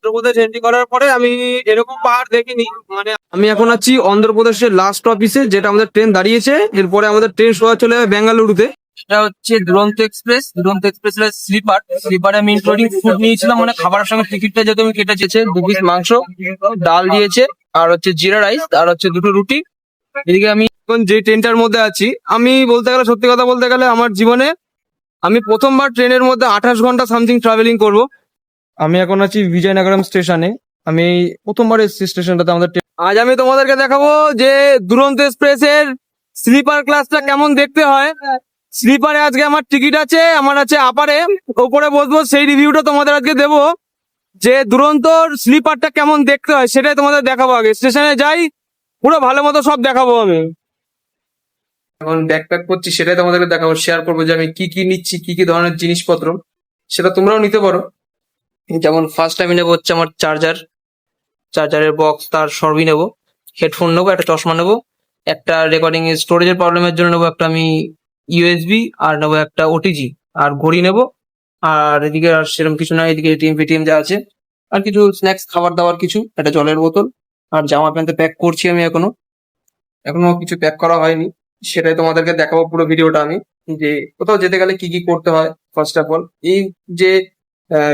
Andhra Pradesh entry করার পরে আমি এরকম পাহাড় দেখিনি। মানে আমি এখন আছি অন্ধ্রপ্রদেশের লাস্ট অফিসে, যেটা আমাদের ট্রেন দাঁড়িয়েছে। এরপরে আমাদের ট্রেন সোজা চলে যাবে বেঙ্গালুরুতে। এটা হচ্ছে দুরন্ত এক্সপ্রেস। দুরন্ত এক্সপ্রেস স্লিপারে আমি ইনক্লুডিং ফুড নিয়েছিলাম, মানে খাবারের সঙ্গে টিকিটটা যেহেতু আমি কেটে চেয়েছে, 2 পিস মাংস, ডাল দিয়েছে, আর হচ্ছে জিরা রাইস, আর হচ্ছে 2টো রুটি। এদিকে আমি এখন যে ট্রেনটার মধ্যে আছি, আমি বলতে গেলে, সত্যি কথা বলতে গেলে, আমার জীবনে আমি প্রথমবার ট্রেনের মধ্যে 28 ঘন্টা সামথিং ট্রাভেলিং করব। আমি এখন আছি বিজয়নগরম স্টেশনে। আমি এই প্রথমবার এসেছি স্টেশনটাতে আমাদের আজ আমি তোমাদেরকে দেখাবো যে দুরন্ত এক্সপ্রেসের স্লিপার ক্লাসটা কেমন দেখতে হয়। স্লিপারে আজকে আমার টিকিট আছে, আমার আছে আপারে, ওপরে বসবো, সেই রিভিউটা তোমাদের আজকে দেবো যে দুরন্তর স্লিপারটা কেমন দেখতে হয় সেটাই তোমাদের দেখাবো। আগে স্টেশনে যাই, পুরো ভালো মতো সব দেখাবো। আমি এখন ব্যাকপ্যাক করছি, সেটাই তোমাদেরকে দেখাবো, শেয়ার করবো যে আমি কি কি নিচ্ছি, কি কি ধরনের জিনিসপত্র, সেটা তোমরাও নিতে পারো। যেমন ফার্স্ট আমি নেবো হচ্ছে আমার চার্জারের বক্স, তার সবই নেবো, হেডফোন নেবো, একটা চশমা নেবো, একটা রেকর্ডিং স্টোরেজের প্রবলেমের জন্য নেবো একটা আমি ইউএসবি, আর নেবো একটা ওটিজি, আর ঘড়ি নেবো। আর এদিকে আর সেরকম কিছু না, এদিকে এটিএম ফেটিএম যা আছে, আর কিছু স্ন্যাক্স, খাবার দাবার কিছু, একটা জলের বোতল, আর জামা প্যান্ট প্যাক করছি আমি এখনো কিছু প্যাক করা হয়নি। সেটাই তোমাদেরকে দেখাবো পুরো ভিডিওটা আমি, যে কোথাও যেতে গেলে কি কি করতে হয়। ফার্স্ট অফ অল এই যে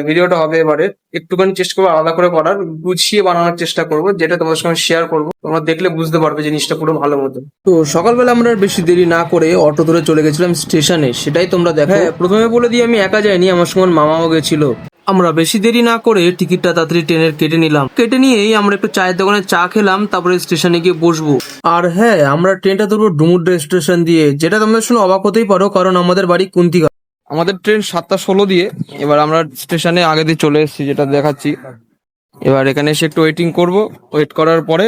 ভিডিওটা হবে এবারে, একটুখানি চেষ্টা করবো আলাদা করে করার, গুছিয়ে বানানোর চেষ্টা করবো, যেটা তোমাদের সঙ্গে শেয়ার করবো। তোমরা দেখলে বুঝতে পারবে জিনিসটা পুরো ভালো মতো। তো সকালবেলা আমরা আর বেশি দেরি না করে অটো ধরে চলে গেছিলাম স্টেশনে, সেটাই তোমরা দেখো। প্রথমে বলে দিই, আমি একা যাইনি, আমার সঙ্গে মামাও গেছিল। আমরা বেশি দেরি না করে টিকিটটা তাড়াতাড়ি ট্রেনের কেটে নিলাম। কেটে নিয়েই আমরা একটু চায়ের দোকানে চা খেলাম, তারপরে স্টেশনে গিয়ে বসবো। আর হ্যাঁ, আমরা ট্রেনটা ধরবো ডুমুরড্রা স্টেশন দিয়ে, যেটা তোমরা শুনে অবাক হতেই পারো, কারণ আমাদের বাড়ি কুন্তিঘাট। আমাদের ট্রেন 7টা 16 দিয়ে। এবার আমরা স্টেশনে আগে দিয়ে চলে এসেছি, যেটা দেখাচ্ছি। এবার এখানে এসে একটু ওয়েটিং করব, ওয়েট করার পরে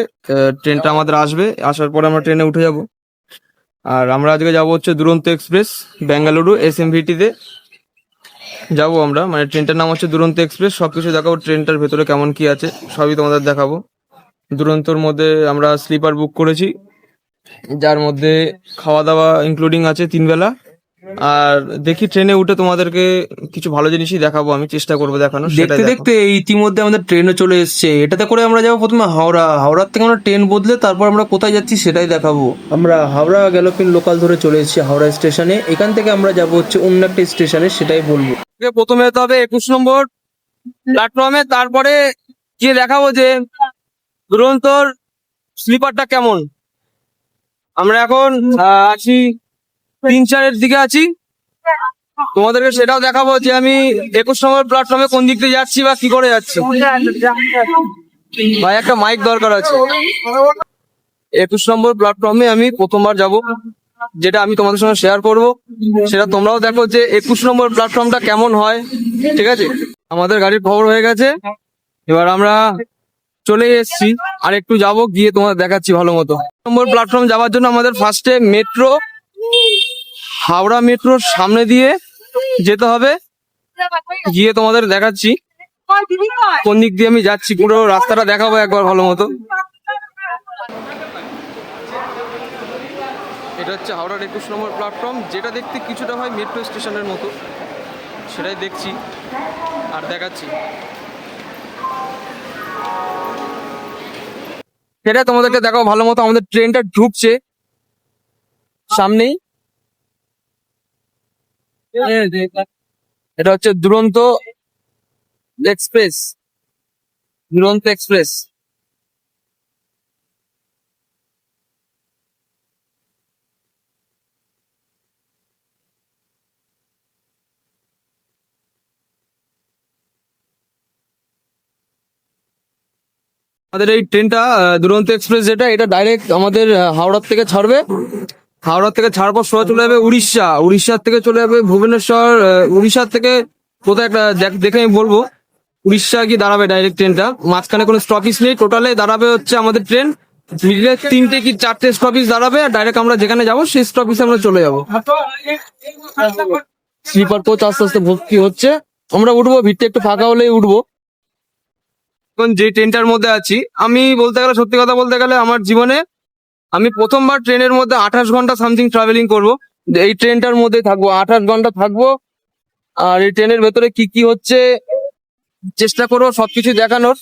ট্রেনটা আমাদের আসবে, আসার পরে আমরা ট্রেনে উঠে যাব। আর আমরা আজকে যাব হচ্ছে দুরন্ত এক্সপ্রেস, বেঙ্গালুরু এসএমভিটিতে যাবো আমরা। মানে ট্রেনটার নাম হচ্ছে দুরন্ত এক্সপ্রেস। সবকিছু দেখাবো, ট্রেনটার ভেতরে কেমন কি আছে সবই তোমাদের দেখাবো। দুরন্তর মধ্যে আমরা স্লিপার বুক করেছি, যার মধ্যে খাওয়া দাওয়া ইনক্লুডিং আছে 3 বেলা। আর দেখি ট্রেনে উঠে তোমাদেরকে কিছু ভালো জিনিসই দেখাবো, আমি চেষ্টা করবো দেখানো। দেখতে দেখতে ইতিমধ্যে আমাদের ট্রেনও চলে এসেছে। এটাতে করে আমরা যাবো প্রথমে হাওড়ার থেকে আমরা ট্রেন বদলে তারপর আমরা কোথায় যাচ্ছি সেটাই দেখাবো। আমরা হাওড়া গ্যালোপিন লোকাল ধরে চলে এসেছি হাওড়া স্টেশনে। এখান থেকে আমরা যাবো হচ্ছে অন্য একটা স্টেশনে, সেটাই বলবো। প্রথমে যেতে হবে 21 নম্বর প্ল্যাটফর্মে, তারপরে গিয়ে দেখাবো যে দুরন্তর স্লিপারটা কেমন। আমরা এখন আছি 3-4-এর দিকে আছি, তোমাদেরকে সেটাও দেখাবো যে আমি 21 নম্বর প্ল্যাটফর্মে কোন দিক দিয়ে যাচ্ছি বা কি করে যাচ্ছি। ভাই একটা মাইক দরকার আছে। 21 নম্বর প্ল্যাটফর্মে আমি প্রথমবার যাব, যেটা আমি তোমাদের সঙ্গে শেয়ার করব, সেটা তোমরাও দেখো যে 21 নম্বর প্ল্যাটফর্মটা কেমন হয়। ঠিক আছে, আমাদের গাড়ির খবর হয়ে গেছে, এবার আমরা চলে এসেছি, আর একটু যাবো, গিয়ে তোমাদের দেখাচ্ছি ভালো মতো। নম্বর প্ল্যাটফর্ম যাওয়ার জন্য আমাদের ফার্স্টে মেট্রো, হাওড়া মেট্রোর সামনে দিয়ে যেতে হবে। গিয়ে তোমাদের দেখাচ্ছি কোন দিক দিয়ে আমি যাচ্ছি, পুরো রাস্তাটা দেখাবো একবার ভালো মতো। এটা হচ্ছে হাওড়ার 21 নম্বর প্ল্যাটফর্ম, যেটা দেখতে কিছুটা হয় মেট্রো স্টেশনের মতো, সেটাই দেখছি আর দেখাচ্ছি। সেটা তোমাদেরকে দেখাবো ভালো মতো। আমাদের ট্রেনটা ঢুকছে সামনেই। এটা হচ্ছে দুরন্ত এক্সপ্রেস, দুরন্ত এক্সপ্রেস। আমাদের এই ট্রেনটা দুরন্ত এক্সপ্রেস, যেটা এটা ডাইরেক্ট আমাদের হাওড়ার থেকে ছাড়বে। হাওড়া থেকে ছাড়ার পর সোজা চলে যাবে উড়িষ্যা, উড়িষ্যার থেকে চলে যাবে ভুবনেশ্বর। উড়িষ্যার থেকে কোথায় একটা দেখে আমি বলবো, উড়িষ্যা গিয়ে দাঁড়াবে ডাইরেক্ট ট্রেনটা। মাঝখানে কোনো স্টপেজ নেই, টোটালে দাঁড়াবে হচ্ছে আমাদের ট্রেন মিডিলে 3টে কি 4টে স্টপেজ দাঁড়াবে, আর ডাইরেক্ট আমরা যেখানে যাবো সেই স্টপেজে আমরা চলে যাবো। স্লিপার কোচ আস্তে আস্তে ভর্তি হচ্ছে, আমরা উঠবো, ভিড়টা একটু ফাঁকা হলেই উঠবো। এখন যে ট্রেনটার মধ্যে আছি, আমি বলতে গেলে, সত্যি কথা বলতে গেলে, আমার জীবনে আমি প্রথমবার ট্রেনের মধ্যে 28 ঘন্টা সামথিং ট্রাভেলিং করবো। এই ট্রেনটার মধ্যে থাকবো, 28 ঘন্টা থাকবো। আর এই ট্রেনের ভেতরে কি কি হচ্ছে চেষ্টা করবো সবকিছু দেখানোর।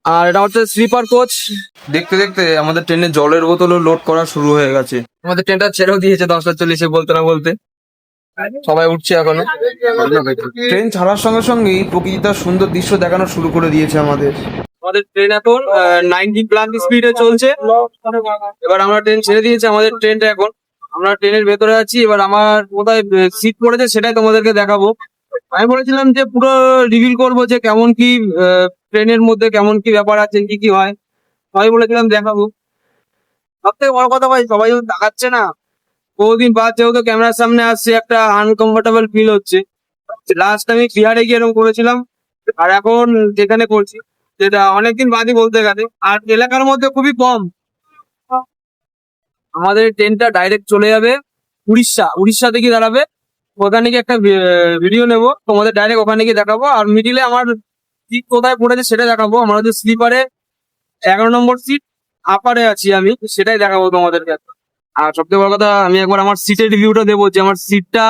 আর এটা হচ্ছে স্লিপার কোচ। দেখতে দেখতে আমাদের ট্রেনে জলের বোতলও লোড করা শুরু হয়ে গেছে। আমাদের ট্রেনটা ছেড়েও দিয়েছে 10:40 বলতে না বলতে। সবাই উঠছে এখনো। ট্রেন ছাড়ার সঙ্গে সঙ্গেই প্রকৃতি তার সুন্দর দৃশ্য দেখানো শুরু করে দিয়েছে আমাদের। আমাদের ট্রেন এখন 90+ স্পিডে চলছে। এবার আমরা ট্রেন ছেড়ে দিয়েছি, আমাদের ট্রেনটা এখন আমরা ট্রেনের ভেতরে আছি। এবার আমার কোথায় সিট পড়েছে সেটাই তোমাদেরকে দেখাবো। আমি বলেছিলাম যে পুরো রিভিল করবো যে কেমন কি ট্রেনের মধ্যে কেমন কি ব্যাপার আছে, কি কি হয় সবাই বলেছিলাম দেখাবো। সব থেকে বড় কথা ভাই, সবাই দেখাচ্ছে না। বহুদিন বাদ যেহেতু ক্যামেরার সামনে আসছে, একটা আনকমফোর্টেবল ফিল হচ্ছে। লাস্ট আমি বিহারে গিয়ে এরকম করেছিলাম, আর এখন যেখানে করছি যেটা অনেকদিন বাদই বলতে গেলে, আর এলাকার মধ্যে খুবই কম। আমাদের ট্রেনটা ডাইরেক্ট চলে যাবে উড়িষ্যাতে গিয়ে দাঁড়াবে। ওখানে গিয়ে একটা ভিডিও নেবো, তোমাদের ডাইরেক্ট ওখানে গিয়ে দেখাবো। আর মিডিলে আমার সিট কোথায় পড়েছে সেটা দেখাবো। আমরা হচ্ছে স্লিপারে 11 নম্বর সিট আপারে আছি আমি, সেটাই দেখাবো তোমাদেরকে। আর সবথেকে বড় কথা, আমি একবার আমার সিটের রিভিউটা দেবো যে আমার সিটটা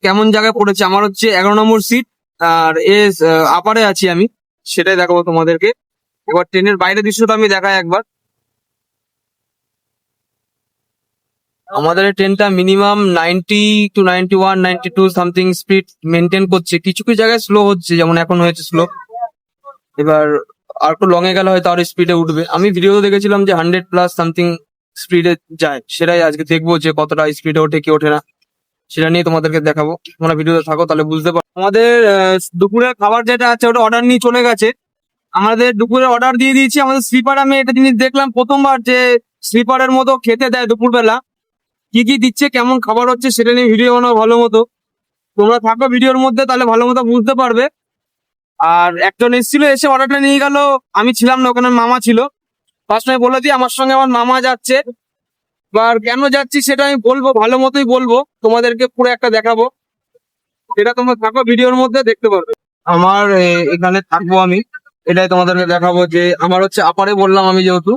কেমন জায়গায় পড়েছে। আমার হচ্ছে 11 নম্বর সিট, আর আপারে আছি আমি, সেটাই দেখাবো তোমাদেরকে। এবার ট্রেনের বাইরের দৃশ্যটা আমি দেখাই একবার। আমাদের ট্রেনটা minimum 90 to 91, 92 something speed maintain করছে। কিছু কিছু জায়গায় স্লো হচ্ছে, যেমন এখন হয়েছে স্লো। এবার আর একটু লং এ গেলে হয়তো আরো স্পিডে উঠবে। আমি ভিডিও দেখেছিলাম যে 100+ সামথিং স্পিডে যায়, সেটাই আজকে দেখবো যে কতটা স্পিডে ওঠে কি ওঠে না, সেটা নিয়ে তোমাদেরকে দেখাবো। তোমরা ভিডিওতে থাকো তাহলে বুঝতে পারো। আমাদের দুপুরের খাবার যেটা আছে ওটা অর্ডার নিয়ে চলে গেছে। আমাদের দুপুরে অর্ডার দিয়ে দিয়েছি। আমাদের স্লিপার আমি একটা জিনিস দেখলাম প্রথমবার, যে স্লিপারের মতো খেতে দেয় দুপুরবেলা। কি কি দিচ্ছে, কেমন খাবার হচ্ছে সেটা নিয়ে ভিডিও বানাবো ভালো মতো। তোমরা থাকো ভিডিওর মধ্যে, তাহলে ভালো মতো বুঝতে পারবে। আর একজন এসেছিল, এসে অর্ডারটা নিয়ে গেল। আমি ছিলাম না ওখানে, মামা ছিল। ফার্স্ট আমি বলে দিই আমার সঙ্গে আমার মামা যাচ্ছে। এবার কেন যাচ্ছি সেটা আমি বলবো, ভালো মতোই বলবো, তোমাদেরকে পুরো একটা দেখাবো। এটা তোমরা থাকো ভিডিওর মধ্যে দেখতে পারবে। আমার এখানে থাকবো আমি, এটাই তোমাদেরকে দেখাবো। যে আমার হচ্ছে আপারে বললাম আমি, যেহেতু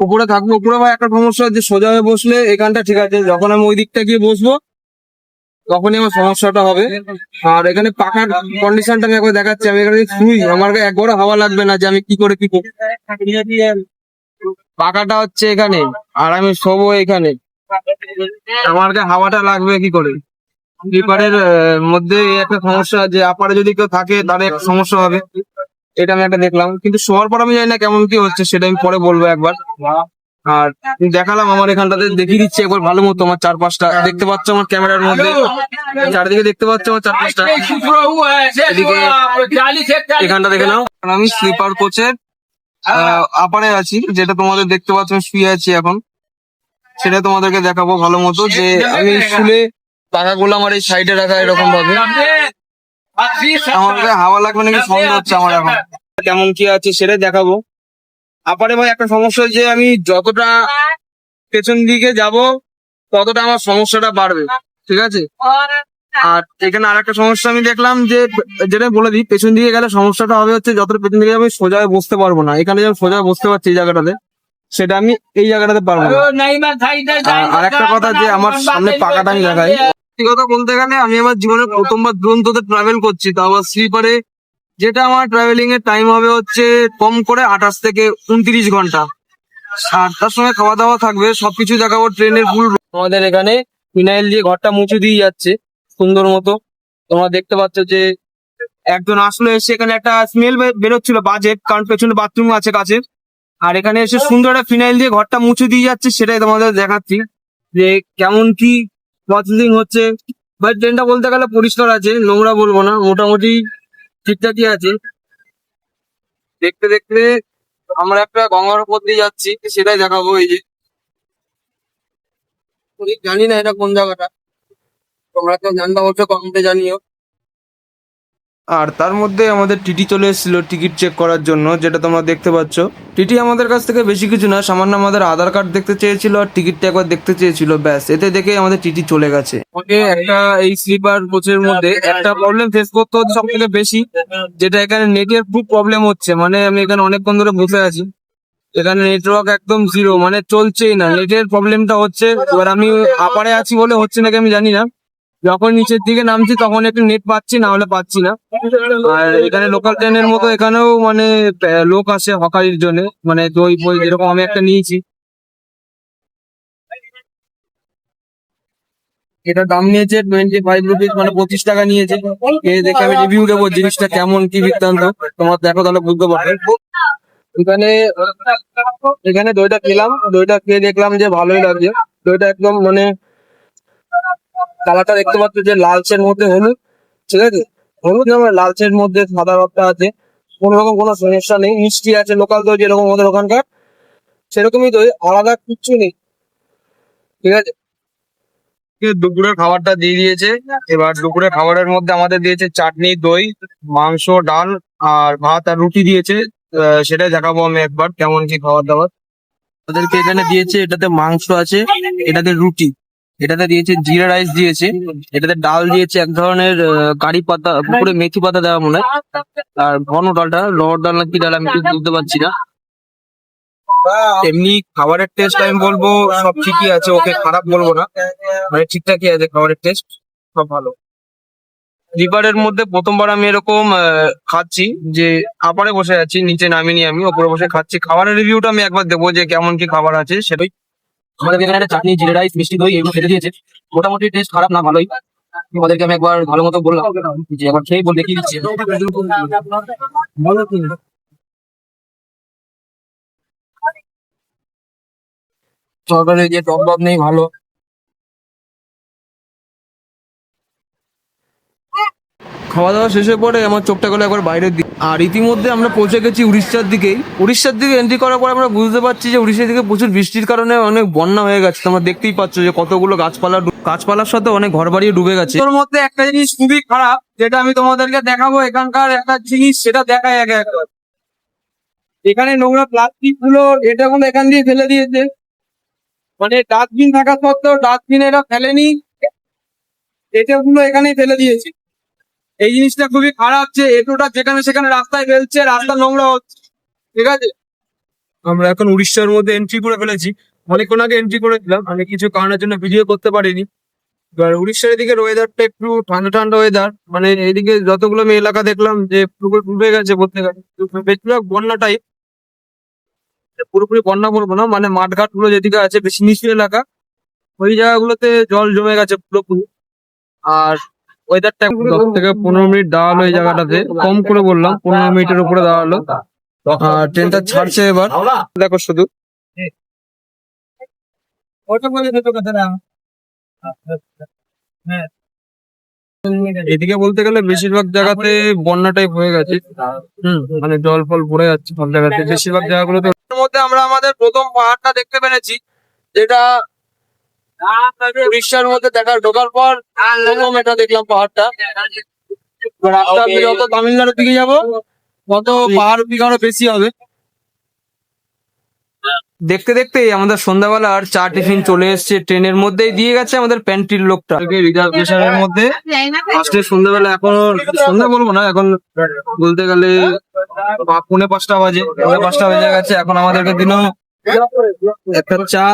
উপরে থাকবো। উপরে ভাই একটা সমস্যা, যে সোজা হয়ে বসলে এখানটা ঠিক আছে, যখন আমি ওই দিকটা গিয়ে বসবো তখনই আমার সমস্যাটা হবে। আর এখানে পাখার কন্ডিশনটা আমি একবার দেখাচ্ছি। আমি এখানে শুই, আমার একবারও হাওয়া লাগবে না যে আমি কি করে কি করবো। পাখাটা হচ্ছে এখানে, আর আমি শোবো এখানে। আমার হাওয়াটা লাগবে কি করে? স্লিপারের মধ্যে এই একটা সমস্যা, যে আপারে যদি কেউ থাকে তাহলে একটা সমস্যা হবে। এটা আমি একটা দেখলাম, কিন্তু শোয়ার পর আমি জানি না কেমন কি হচ্ছে, সেটা আমি পরে বলবো একবার। আর দেখালাম আমার এখানটাতে, দেখিয়ে দিচ্ছি একবার ভালো মতো। আমার চারপাশটা দেখতে পাচ্ছ আমার ক্যামেরার মধ্যে, চারিদিকে দেখতে পাচ্ছ আমার চারপাশটা। এদিকে এখানটা দেখে নাও। আমি স্লিপার কোচের আপারে আছি, যেটা তোমাদের দেখতে পাচ্ছ আমি শুয়ে আছি এখন। সেটা তোমাদেরকে দেখাবো ভালো মতো, যে আমি শুলে পাখাগুলো আমার এই সাইডে রাখা এরকম ভাবে। আমার হাওয়া লাগবে নাকি সন্দেহ হচ্ছে আমার এখন। কেমন কি আছে সেটাই দেখাবো। আপারে ভাই একটা সমস্যা, যে আমি যতটা পেছন দিকে যাব ততটা আমার সমস্যাটা বাড়বে, ঠিক আছে। আর এখানে আর একটা সমস্যা আমি দেখলাম, যে যেটা বলে দিই, পেছন দিকে গেলে সমস্যাটা হবে হচ্ছে যতটা পেছন দিকে আমি সোজা হয়ে বসতে পারবো না। এখানে যেমন সোজা হয়ে বসতে পারছি এই জায়গাটাতে, সেটা আমি এই জায়গাটাতে পারবো না। আর একটা কথা, যে আমার সামনে পাকাটা আমি দেখাই। সত্যি কথা বলতে গেলে আমি আমার জীবনে প্রথমবার দুরন্ততে ট্রাভেল করছি, তাও আবার স্লিপারে। যেটা আমার ট্রাভেলিং এর টাইম হবে হচ্ছে কম করে 28 থেকে 29 ঘন্টা। আর তার সঙ্গে খাওয়া দাওয়া থাকবে, সবকিছু দেখাবো। ট্রেনের ফুল আমাদের এখানে ফিনাইল দিয়ে ঘরটা মুছে দিয়ে যাচ্ছে সুন্দর মতো। তোমরা দেখতে পাচ্ছ যে একজন আসলো, এসে এখানে একটা স্মেল বেরোচ্ছিল বাজে, কারণ পেছনে বাথরুম আছে কাছে। আর এখানে এসে সুন্দর একটা ফিনাইল দিয়ে ঘরটা মুছে দিয়ে যাচ্ছে, সেটাই তোমাদের দেখাচ্ছি যে কেমন কি প্রসেসিং হচ্ছে। ভাই ট্রেনটা বলতে গেলে পরিষ্কার আছে, নোংরা বলবো না, মোটামুটি ঠিকঠাকই আছে। দেখতে দেখতে আমরা একটা গঙ্গার উপর দিয়ে যাচ্ছি, সেটাই দেখাবো। এই যে জানি না এটা কোন জায়গাটা, তোমরা কেউ জানতে বলছো কমেন্টে জানিও। আর তার মধ্যে আমাদের টিটি চলে এসেছিল টিকিট চেক করার জন্য, যেটা তোমরা দেখতে পাচ্ছ। টিটি আমাদের কাছ থেকে বেশি কিছু না, সামান্য আমাদের আধার কার্ড দেখতে চেয়েছিল আর টিকিটটা একবার দেখতে চেয়েছিল, ব্যাস। এতে দেখে আমাদের টিটি চলে গেছে। ওকে, একটা এই স্লিপার কোচের মধ্যে একটা প্রবলেম ফেস করতে হচ্ছে সব থেকে বেশি, যেটা এখানে নেটের খুব প্রবলেম হচ্ছে। মানে আমি এখানে অনেকক্ষণ ধরে বসে আছি, এখানে নেটওয়ার্ক একদম জিরো, মানে চলছেই না, নেটের প্রবলেমটা হচ্ছে। এবার আমি আপারে আছি বলে হচ্ছে নাকি আমি জানি না, যখন নিচের দিকে নামছি তখন একটু নেট পাচ্ছি, না হলে পাচ্ছি না। আর এখানে লোকাল ট্রেনের মতো এখানেও মানে লোক আসে হকারির জন্য, মানে দই ফই যেরকম আমি একটা নিয়েছি, এটা দাম নিয়েছে 25 রুপিস, মানে 25 টাকা নিয়েছে। দেখে আমি রিভিউ দেবো জিনিসটা কেমন কি বৃত্তান্ত, তোমার দেখো তাহলে বুঝতে পারবে। এখানে এখানে দইটা খেলাম, দইটা খেয়ে দেখলাম যে ভালোই লাগছে। দইটা একদম মানে কালারটা দেখতে পাচ্ছ যে লালচের মধ্যে হলুদ, ঠিক আছে, হলুদ না মানে লালচের মধ্যে সাদা রক্তটা আছে, কোনো রকম কোনো সমস্যা নেই। মিষ্টি আছে, লোকাল দই যেরকম আমাদের ওখানকার সেরকমই দই, আলাদা কিচ্ছু নেই, ঠিক আছে। দুপুরের খাবারটা দিয়ে দিয়েছে। এবার দুপুরের খাবারের মধ্যে আমাদের দিয়েছে চাটনি, দই, মাংস, ডাল আর ভাত আর রুটি দিয়েছে। সেটাই দেখাবো আমি একবার কেমন কি খাবার দাবার ওদেরকে এখানে দিয়েছে। এটাতে মাংস আছে, এটাতে রুটি, এটাতে দিয়েছে জিরা রাইস দিয়েছে, এটাতে ডাল দিয়েছে এক ধরনের কারি পাতা, পুকুরে মেথি পাতা দেওয়া মনে হয়। আর ঘন ডালটা রহর ডাল না কি ডাল আমি ঠিক বুঝতে পারছি না। এমনি খাবারের টেস্ট আমি বলবো সব ঠিকই আছে, ওকে খারাপ বলবো না, মানে ঠিকঠাকই আছে খাবারের টেস্ট, সব ভালো। রিভারের মধ্যে প্রথমবার আমি এরকম খাচ্ছি, যে আপারে বসে আছি, নিচে নামিনি, আমি ওপরে বসে খাচ্ছি। খাবারের রিভিউটা আমি একবার দেবো যে কেমন কি খাবার আছে সেটাই। আমাদের এখানে একটা চাটনি, জিরা রাইস, মিষ্টি দই এগুলো খেতে দিয়েছে। মোটামুটি টেস্ট খারাপ না, ভালোই। ওদেরকে আমি একবার ভালো মতো বললাম যে একবার খেয়ে বলতে কি দিচ্ছে। সরকারের যে টক বক নেই, ভালো। খাওয়া দাওয়া শেষের পরে আমার চোখটা গেলো একবার বাইরের দিকে, আর ইতিমধ্যে আমরা পৌঁছে গেছি উড়িষ্যার দিকেই। উড়িষ্যার দিকে এন্ট্রি করার পর আমরা বুঝতে পারছি যে উড়িষ্যার দিকে প্রচুর বৃষ্টির কারণে অনেক বন্যা হয়ে গেছে। তোমরা দেখতেই পাচ্ছ যে কতগুলো গাছপালার সাথে অনেক ঘর বাড়িও ডুবে গেছে। তোর মধ্যে একটা জিনিস খুবই খারাপ, যেটা আমি তোমাদেরকে দেখাবো, এখানকার একটা জিনিস সেটা দেখায় আগে একবার। এখানে নোংরা প্লাস্টিক গুলো এটা গুলো এখান দিয়ে ফেলে দিয়েছে, মানে ডাস্টবিন থাকা সত্ত্বেও ডাস্টবিন এরা ফেলেনি, এটা গুলো এখানেই ফেলে দিয়েছে। এই জিনিসটা খুবই খারাপ যে এটোটা যেখানে সেখানে রাস্তায় ফেলছে, রাস্তা নোংরা হচ্ছে, ঠিক আছে। আমরা এখন উড়িষ্যার মধ্যে এন্ট্রি করে ফেলেছি, অনেকক্ষণ আগে এন্ট্রি করেছিলাম, আমি কিছু কারণের জন্য ভিডিও করতে পারিনি। এবার উড়িষ্যার এদিকে ওয়েদারটা একটু ঠান্ডা ঠান্ডা ওয়েদার, মানে এইদিকে যতগুলো আমি এলাকা দেখলাম যে পুরো ডুবে গেছে বলতে গেলে, বেশিরভাগ বন্যা টাইপ, পুরোপুরি বন্যা বলবো না, মানে মাঠঘাট গুলো যেদিকে আছে বেশি নিচু এলাকা, ওই জায়গাগুলোতে জল জমে গেছে পুরোপুরি। আর ওয়েদারটা 10 থেকে 15 মিনিট দাঁড়ালো এই জায়গাটাতে, কম করে বললাম, 15 মিনিটের উপরে দাঁড়ালো। আর ট্রেনটা ছাড়ছে এবার, দেখো শুধু। এদিকে বলতে গেলে বেশিরভাগ জায়গাতে বন্যা টাইপ হয়ে গেছে, মানে জল ফল ভরে যাচ্ছে সব জায়গাতে, বেশিরভাগ জায়গাগুলোতে। এর মধ্যে আমরা আমাদের প্রথম পাহাড়টা দেখতে পেরেছি, যেটা উড়িষ্যার মধ্যে ঢোকার পর প্রথম এটা দেখলাম পাহাড়টা। এবার আস্তে আস্তে যত তামিলনাড়ুর দিকে যাবো তত পাহাড় দিকে আরো বেশি হবে। দেখতে দেখতে আমাদের সন্ধ্যাবেলার চা টিফিন চলে এসেছে, ট্রেনের মধ্যেই দিয়ে গেছে আমাদের প্যান্ট্রির লোকটা রিজার্ভেশনের মধ্যে। ফার্স্টে সন্ধ্যাবেলা, এখন সন্ধ্যা বলবো না, এখন বলতে গেলে 4:45 বাজে, 5:30 বেজে গেছে। এখন আমাদেরকে দিল একটা চা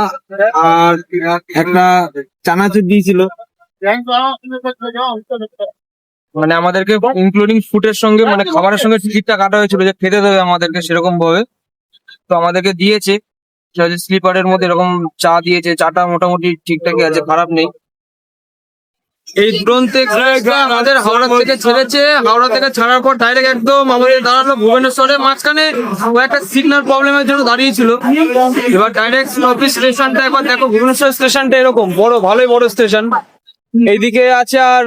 আর একটা চানাচুর দিয়েছিল, মানে আমাদেরকে ইনক্লুডিং ফুডের সঙ্গে, মানে খাবারের সঙ্গে টিকিটটা কাটা হয়েছিল যে খেতে দেবে আমাদেরকে সেরকম ভাবে। তো আমাদেরকে দিয়েছে স্লিপারের মধ্যে এরকম চা দিয়েছে, চাটা মোটামুটি ঠিকঠাকই আছে, খারাপ নেই। এই দুরন্ত এক্সপ্রেসটা আমাদের হাওড়া থেকে ছেড়েছে, হাওড়া থেকে ছাড়ার পর ডাইরেক্ট একদম আমাদের দাঁড়ালো ভুবনেশ্বরের মাঝখানে, ও একটা সিগন্যাল প্রবলেমের জন্য দাঁড়িয়েছিল। এবার ডাইরেক্ট অফিস স্টেশনটা একবার দেখো, ভুবনেশ্বর স্টেশনটা এরকম বড়, ভালোই বড় স্টেশন, এইদিকে আছে আর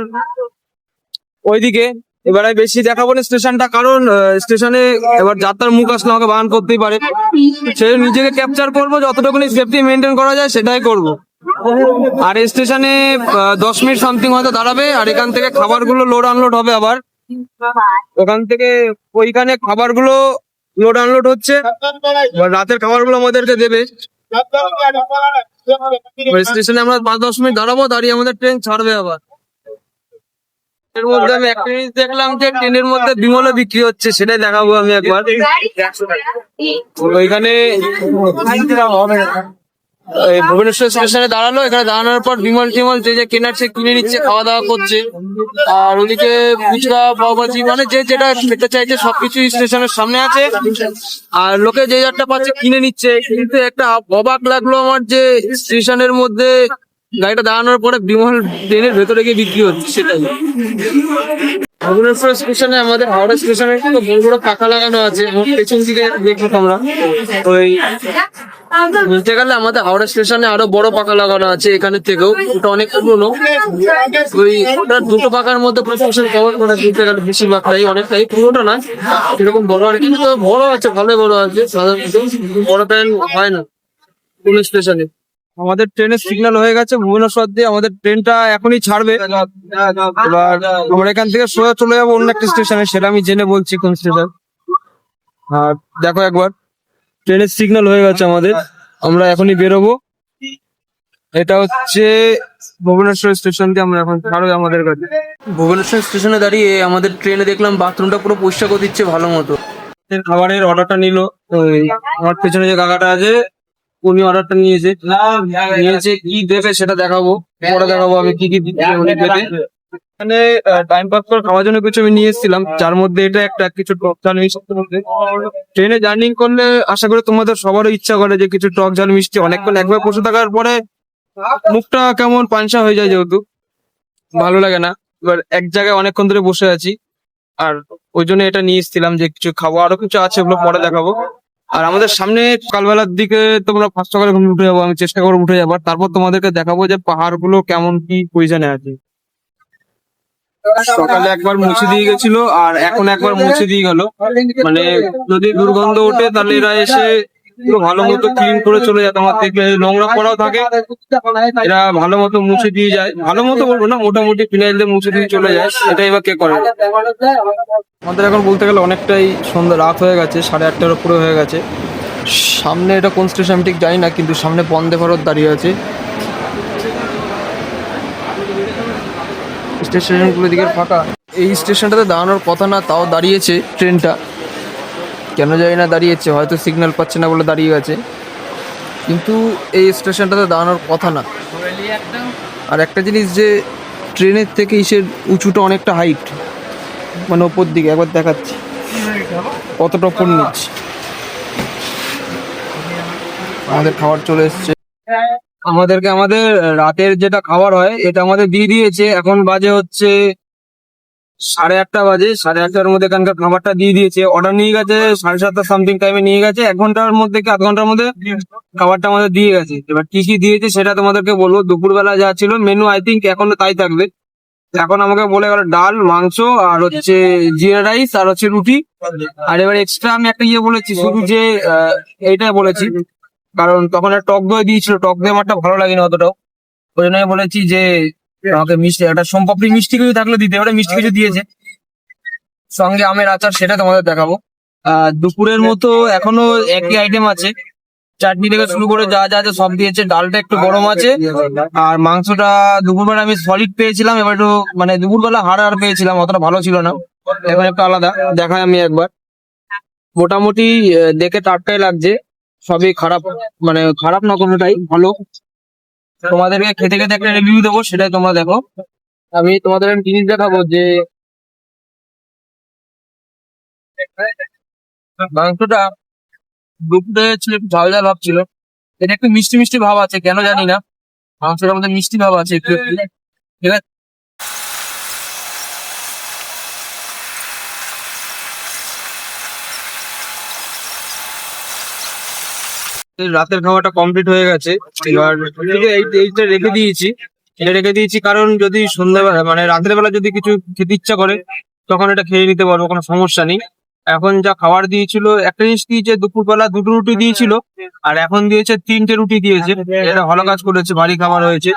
ওইদিকে। এবারে বেশি দেখাবো না স্টেশনটা, কারণ স্টেশনে এবার যাত্রার মুখ আসলে আমাকে বারণ করতেই পারে, সে নিজেকে ক্যাপচার করবো, যতটুকুনি সেফটি মেনটেন করা যায় সেটাই করব। আর স্টেশনে 10 মিনিট সামথিং হয়তো দাঁড়াবে, আর এখান থেকে খাবারগুলো লোড আনলোড হবে আবার, ওখান থেকে ওইখানে খাবারগুলো লোড আনলোড হচ্ছে, এবার রাতের খাবারগুলো আমাদেরকে দেবে। স্টেশনে আমরা 5-10 মিনিট দাঁড়াবো, দাঁড়িয়ে আমাদের ট্রেন ছাড়বে আবার। এর মধ্যে আমি একটা জিনিস দেখলাম যে ট্রেনের মধ্যে বিমলও বিক্রি হচ্ছে, সেটাই দেখাবো আমি একবার। ওইখানে এই ভুবনেশ্বর স্টেশনে দাঁড়ালো, এখানে দাঁড়ানোর পর বিমল টিমল যে যে কেনার সে কিনে নিচ্ছে, খাওয়া দাওয়া করছে। আর ওদিকে ফুচকা পাওভাজি মানে যে যেটা খেতে চাইছে সবকিছুই স্টেশনের সামনে আছে। আর লোকে যে যারটা পাচ্ছে কিনে নিচ্ছে। কিন্তু একটা অবাক লাগলো আমার, যে স্টেশনের মধ্যে গাড়িটা দাঁড়ানোর পরে বিমল ট্রেনের ভেতরে গিয়ে বিক্রি হচ্ছে, সেটাই। ভুবনেশ্বর স্টেশনে আমাদের হাওড়া স্টেশনে কিন্তু বড় বড় পাখা লাগানো আছে। এবং পেছন দিকে দেখো তোমরা, ওই বলতে গেলে আমাদের হাওড়া স্টেশনে আরো বড় পাখা লাগানো আছে এখানে থেকেও, ওটা অনেক পুরোনো। ওই ওটা দুটো পাখার মধ্যে প্রফেশন কভার করা, বলতে গেলে বেশিরভাগটাই, অনেকটাই পুরোটা না এরকম বড়, অনেক কিন্তু বড় আছে, ভালোই বড় আছে। সাধারণত বড় ট্রেন হয় না কোন স্টেশনে। আমাদের ট্রেনের সিগন্যাল হয়ে গেছে ভুবনেশ্বর দিয়ে, আমাদের ট্রেনটা এখনই ছাড়বে। এবার আমরা এখান থেকে সোজা চলে যাবো অন্য একটা স্টেশনে, সেটা আমি জেনে বলছি কোন স্টেশন। আর দেখো একবার, ট্রেনের সিগন্যাল হয়ে গেছে আমাদের, আমরা এখনই বেরোবো। এটা হচ্ছে ভুবনেশ্বর স্টেশন দিয়ে আমরা এখন ছাড়বে আমাদের কাছে। ভুবনেশ্বর স্টেশনে দাঁড়িয়ে আমাদের ট্রেনে দেখলাম বাথরুমটা পুরো পরিষ্কার করে দিচ্ছে ভালো মতো। খাবারের অর্ডারটা নিল, আমার পেছনে যে কাকাটা আছে উনি অর্ডারটা নিয়েছে কি দেবে সেটা দেখাবো, পরে দেখাবো আমি কি কি দেবে। এখানে টাইম পাস করে খাওয়ার জন্য কিছু আমি নিয়ে এসেছিলাম, যার মধ্যে এটা একটা কিছু টক ঝাল মিষ্টির মধ্যে। ট্রেনে জার্নি করলে আশা করি তোমাদের সবারও ইচ্ছা করে যে কিছু টক ঝাল মিষ্টি, অনেকক্ষণ একবার বসে থাকার পরে মুখটা কেমন পানসা হয়ে যায়, যেহেতু ভালো লাগে না। এবার এক জায়গায় অনেকক্ষণ ধরে বসে আছি, আর ওই জন্য এটা নিয়ে এসেছিলাম যে কিছু খাবো, আরো কিছু আছে ওগুলো পরে দেখাবো। আর আমাদের সামনে সকালবেলার দিকে তোমরা 5 সকালে ঘুম উঠে যাবো, আমি চেষ্টা করবো উঠে যাবার, তারপর তোমাদেরকে দেখাবো যে পাহাড় গুলো কেমন কি পজিশনে আছে। সকালে একবার মুছে দিয়ে গেছিল আর এখন একবার মুছে দিয়ে গেল, মানে যদি দুর্গন্ধ ওঠে তাহলে এরা এসে পুরো ভালো মতো ক্লিন করে চলে যায়। তোমার দেখবে নোংরা পড়াও থাকে, এরা ভালো মতো মুছে দিয়ে যায়, ভালো মতো বলবো না, মোটামুটি ফিনাইল দিয়ে মুছে দিয়ে চলে যায়। এটাই বা কে করে। আমাদের এখন বলতে গেলে অনেকটাই সন্ধ্যা রাত হয়ে গেছে, 8:30টার উপরে হয়ে গেছে। সামনে এটা কোন স্টেশন আমি ঠিক জানি না, কিন্তু সামনে বন্দে ভারত দাঁড়িয়ে আছে। স্টেশনগুলো দিকে ফাঁকা, এই স্টেশনটাতে দাঁড়ানোর কথা না, তাও দাঁড়িয়েছে ট্রেনটা, কেন জানি না দাঁড়িয়েছে, হয়তো সিগন্যাল পাচ্ছে না বলে দাঁড়িয়ে গেছে। কিন্তু এই স্টেশনটাতে দাঁড়ানোর কথা না। আর একটা জিনিস, যে ট্রেনের থেকে ইসের উঁচুটা অনেকটা হাইট, মানে ওপর দিকে একবার দেখাচ্ছি কতটা ওপর নিচ্ছে। আমাদের খাবার চলে এসছে, আমাদেরকে আমাদের রাতের যেটা খাবার হয় এটা আমাদের দিয়ে দিয়েছে। এখন বাজে হচ্ছে 8:30 বাজে, 8:30টার মধ্যে এখানকার খাবারটা দিয়ে দিয়েছে। অর্ডার নিয়ে গেছে 7:30 সামথিং টাইমে নিয়ে গেছে, 1 ঘন্টার মধ্যে কি আধ ঘন্টার মধ্যে খাবারটা আমাদের দিয়ে গেছে। এবার কি কি দিয়েছে সেটা তোমাদেরকে বলবো। দুপুরবেলা যা ছিল মেনু, আই থিঙ্ক এখনো তাই থাকবে। এখন আমাকে বলে গেল ডাল, মাংস, আর হচ্ছে জিরা রাইস, আর হচ্ছে রুটি। আর এবার এক্সট্রা আমি একটা বলেছি শুধু, যে এইটাই বলেছি কারণ তখন একটা টক দই দিয়েছিল, টক দই আমারটা ভালো লাগেনি অতটাও, ওই জন্য আমি বলেছি যে আমাকে মিষ্টি একটা সোমপাপড়ি মিষ্টি কিছু থাকলে দিতে, ওটা মিষ্টি কিছু দিয়েছে, সঙ্গে আমের আচার, সেটা তোমাদের দেখাবো। দুপুরের মতো এখনো একই আইটেম আছে, চাটনি থেকে শুরু করে যা যা আছে সব দিয়েছে। ডালটা একটু গরম আছে, আর মাংসটা দুপুরবেলা আমি সলিড পেয়েছিলাম, এবার একটু মানে দুপুরবেলা হাড় পেয়েছিলাম, অতটা ভালো ছিল না, এখন একটু আলাদা দেখাই আমি একবার। মোটামুটি দেখে টাটকাই লাগছে, সবই খারাপ মানে খারাপ না কোনোটাই, ভালো। তোমাদেরকে খেতে খেতে একটা রিভিউ দেবো, সেটাই তোমরা দেখো। আমি তোমাদের একটা জিনিস দেখাবো, যে মাংসটা দুপুরে ছিল একটু ঝাল ঝাল ভাব ছিল, এটা একটু মিষ্টি মিষ্টি ভাব আছে, কেন জানি না মাংসটার মধ্যে মিষ্টি ভাব আছে একটু একটু, ঠিক আছে। রাতের খাওয়াটা কমপ্লিট হয়ে গেছে, এবার এইটা রেখে দিয়েছি। এটা রেখে দিয়েছি কারণ যদি সন্ধ্যাবেলা মানে রাতের বেলা যদি কিছু খেতে ইচ্ছা করে তখন এটা খেয়ে নিতে পারবো, কোনো সমস্যা নেই। এখন যা খাবার দিয়েছিল, একটা জিনিস দিয়েছে দুপুরবেলা 2টো রুটি দিয়েছিল, আর এখন দিয়েছে 3টে রুটি দিয়েছে। এটা ভালো কাজ করেছে, ভারী খাবার হয়েছে।